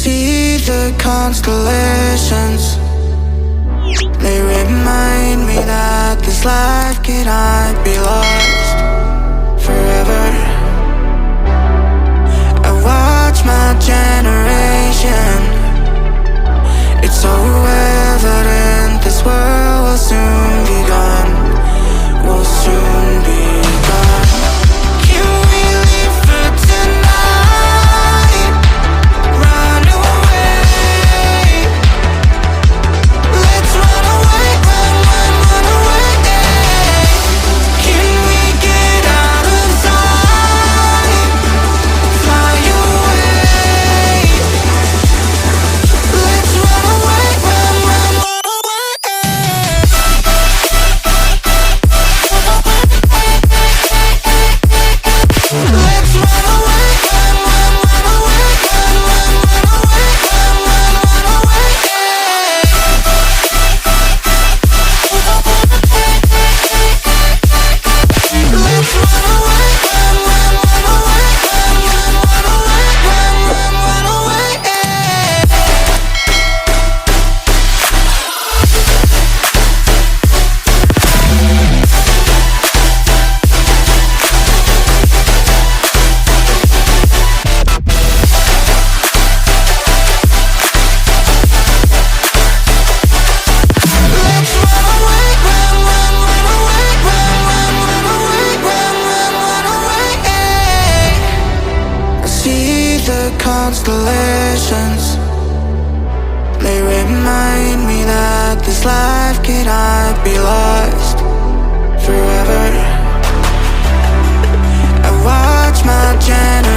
see the constellations. They remind me that this life cannot be lost forever. I watch my generation. It's so evident this world will soon be gone. Will soon be gone. Can we leave for tonight? Run away. Let's run away, run away. Can we get out of sight? Fly away. Let's run away, run away. Let's run away, run away, run away, run away. Let's run away, run away, run away. Let's run away, run away, run away. I see the constellations. They remind me that this life cannot be lost forever. I watch my generation.